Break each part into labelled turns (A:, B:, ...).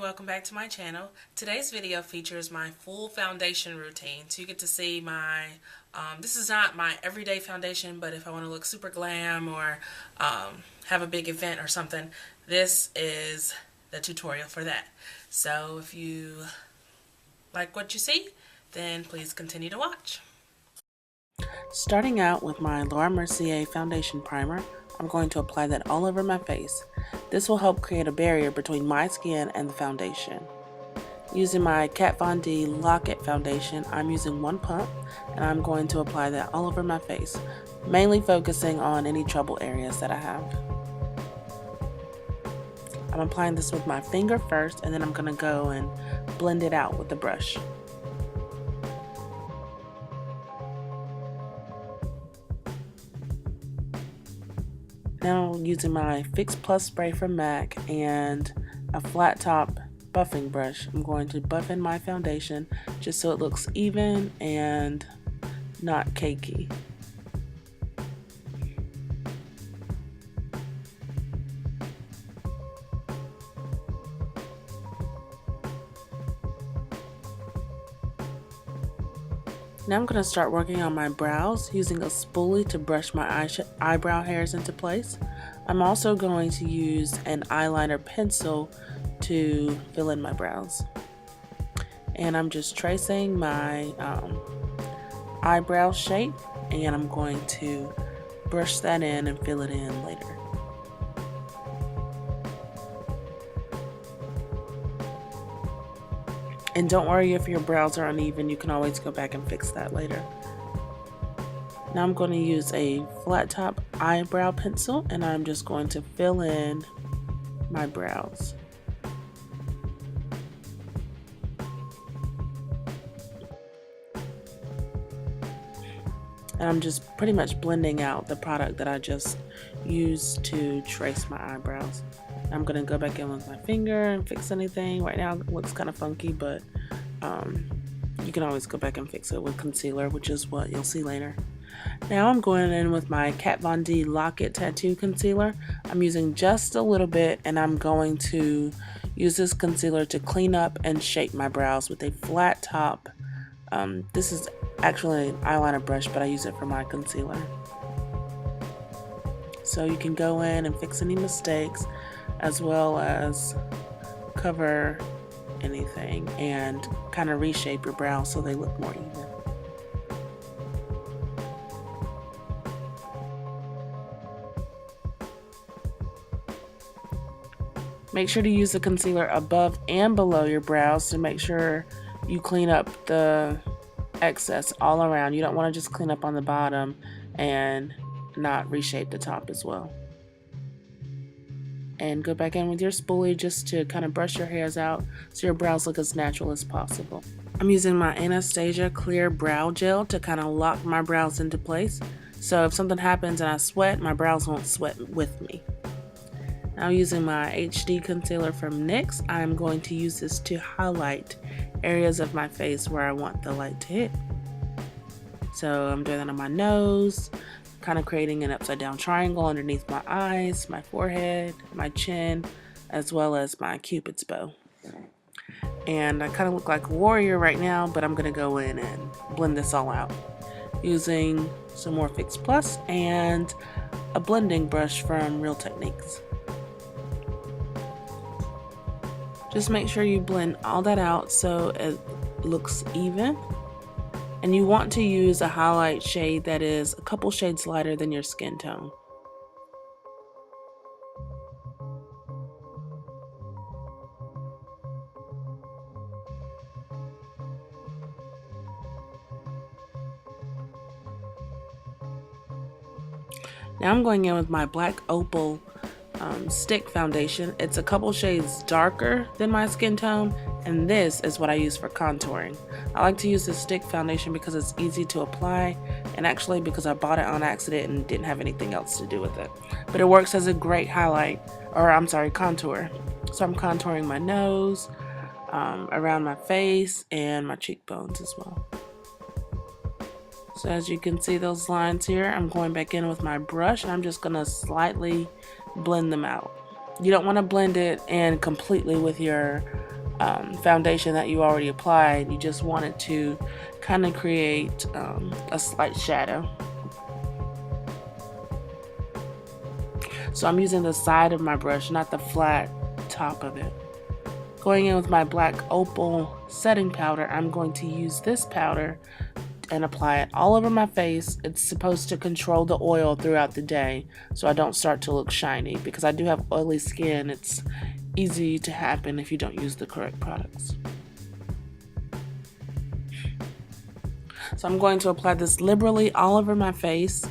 A: welcome back to my channel. Today's video features my full foundation routine. So you get to see my, this is not my everyday foundation, but if I want to look super glam or have a big event or something, this is the tutorial for that. So if you like what you see, then please continue to watch. Starting out with my Laura Mercier foundation primer, I'm going to apply that all over my face. This will help create a barrier between my skin and the foundation. Using my Kat Von D Lock-It foundation, I'm using one pump and I'm going to apply that all over my face, mainly focusing on any trouble areas that I have. I'm applying this with my finger first and then I'm going to go and blend it out with the brush. Now using my Fix Plus spray from MAC and a flat top buffing brush, I'm going to buff in my foundation just so it looks even and not cakey. Now I'm going to start working on my brows using a spoolie to brush my eyebrow hairs into place. I'm also going to use an eyeliner pencil to fill in my brows. And I'm just tracing my eyebrow shape, and I'm going to brush that in and fill it in later. And don't worry if your brows are uneven, you can always go back and fix that later. Now I'm going to use a flat top eyebrow pencil and I'm just going to fill in my brows. And I'm just pretty much blending out the product that I just used to trace my eyebrows. I'm going to go back in with my finger and fix anything. Right now it looks kind of funky, but you can always go back and fix it with concealer, which is what you'll see later. Now I'm going in with my Kat Von D Lock-It Tattoo Concealer. I'm using just a little bit and I'm going to use this concealer to clean up and shape my brows with a flat top. This is actually an eyeliner brush, but I use it for my concealer. So you can go in and fix any mistakes as well as cover anything and kind of reshape your brows so they look more even. Make sure to use the concealer above and below your brows to make sure you clean up the excess all around. You don't want to just clean up on the bottom and not reshape the top as well. And go back in with your spoolie just to kind of brush your hairs out so your brows look as natural as possible. I'm using my Anastasia clear brow gel to kind of lock my brows into place, so if something happens and I sweat, my brows won't sweat with me. Now using my HD concealer from NYX, I'm going to use this to highlight areas of my face where I want the light to hit. So I'm doing that on my nose, kind of creating an upside down triangle underneath my eyes, my forehead, my chin, as well as my cupid's bow. And I kind of look like a warrior right now, but I'm going to go in and blend this all out using some more Fix Plus and a blending brush from Real Techniques. Just make sure you blend all that out so it looks even. And you want to use a highlight shade that is a couple shades lighter than your skin tone. Now I'm going in with my black Opal stick foundation. It's a couple shades darker than my skin tone, and this is what I use for contouring. I like to use this stick foundation because it's easy to apply, and actually because I bought it on accident and didn't have anything else to do with it. But it works as a great highlight, or I'm sorry, contour. So I'm contouring my nose, around my face, and my cheekbones as well. So as you can see those lines here, I'm going back in with my brush and I'm just going to slightly blend them out. You don't want to blend it in completely with your foundation that you already applied. You just wanted to kind of create a slight shadow. So I'm using the side of my brush, not the flat top of it. Going in with my black Opal setting powder, I'm going to use this powder and apply it all over my face. It's supposed to control the oil throughout the day so I don't start to look shiny, because I do have oily skin. It's easy to happen if you don't use the correct products. So I'm going to apply this liberally all over my face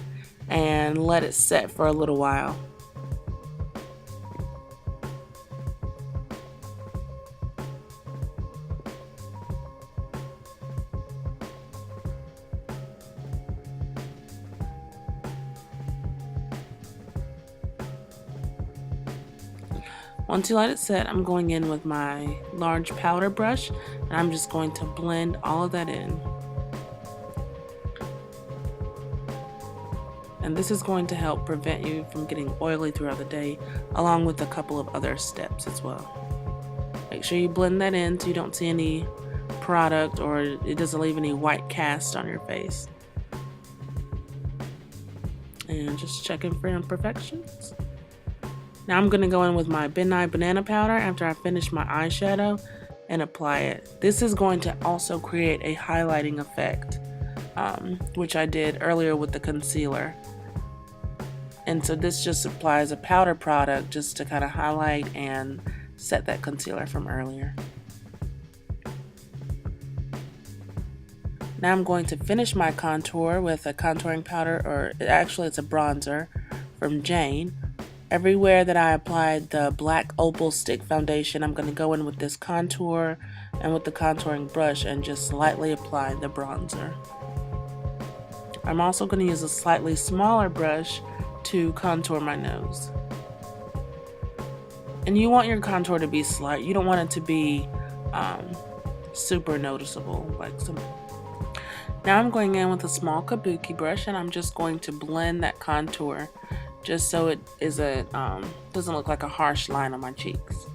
A: and let it set for a little while. Once you let it set, I'm going in with my large powder brush and I'm just going to blend all of that in. And this is going to help prevent you from getting oily throughout the day, along with a couple of other steps as well. Make sure you blend that in so you don't see any product or it doesn't leave any white cast on your face. And just checking for imperfections. Now I'm going to go in with my Nye Banana Powder after I finish my eyeshadow and apply it. This is going to also create a highlighting effect, which I did earlier with the concealer. And so this just applies a powder product just to kind of highlight and set that concealer from earlier. Now I'm going to finish my contour with a contouring powder, or actually it's a bronzer from Jane. Everywhere that I applied the black Opal stick foundation, I'm going to go in with this contour and with the contouring brush and just lightly apply the bronzer. I'm also going to use a slightly smaller brush to contour my nose. And you want your contour to be slight. You don't want it to be super noticeable. Now I'm going in with a small kabuki brush and I'm just going to blend that contour just so it is doesn't look like a harsh line on my cheeks.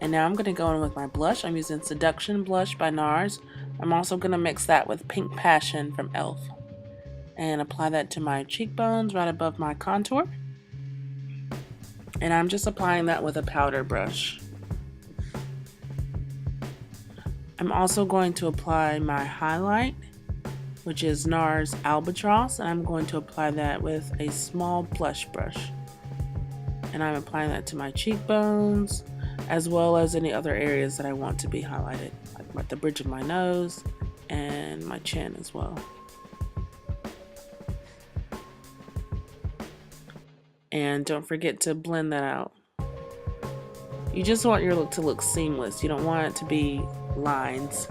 A: And now I'm going to go in with my blush. I'm using Seduction Blush by Nars. I'm also going to mix that with Pink Passion from e.l.f. and apply that to my cheekbones right above my contour. And I'm just applying that with a powder brush. I'm also going to apply my highlight, which is Nars Albatross, and I'm going to apply that with a small blush brush. And I'm applying that to my cheekbones, as well as any other areas that I want to be highlighted, like the bridge of my nose and my chin as well. And don't forget to blend that out. You just want your look to look seamless. You don't want it to be lines.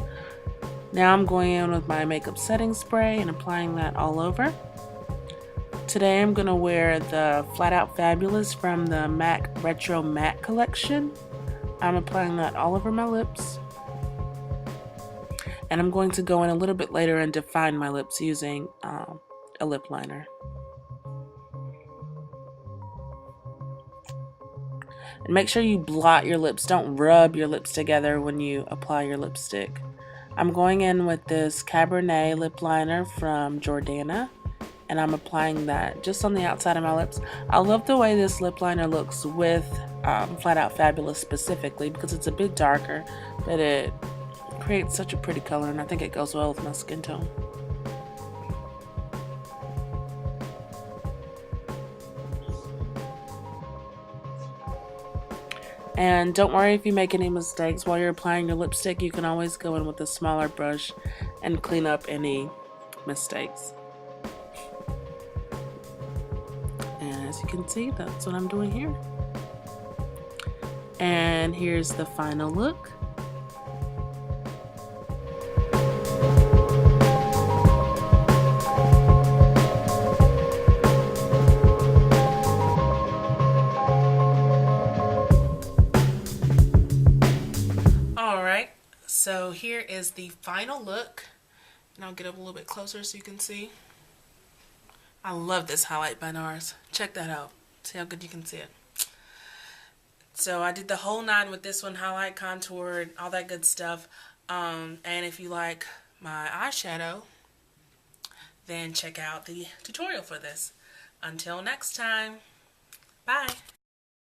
A: Now I'm going in with my makeup setting spray and applying that all over. Today I'm going to wear the Flat Out Fabulous from the MAC Retro Matte collection. I'm applying that all over my lips. And I'm going to go in a little bit later and define my lips using a lip liner. And make sure you blot your lips. Don't rub your lips together when you apply your lipstick. I'm going in with this Cabernet lip liner from Jordana, and I'm applying that just on the outside of my lips. I love the way this lip liner looks with Flat Out Fabulous specifically, because it's a bit darker, but it creates such a pretty color, and I think it goes well with my skin tone. And don't worry if you make any mistakes while you're applying your lipstick. You can always go in with a smaller brush and clean up any mistakes. And as you can see, that's what I'm doing here. And here's the final look. So here is the final look, and I'll get up a little bit closer so you can see. I love this highlight by Nars. Check that out. See how good you can see it. So I did the whole nine with this one, highlight, contoured, all that good stuff. And if you like my eyeshadow, then check out the tutorial for this. Until next time, bye.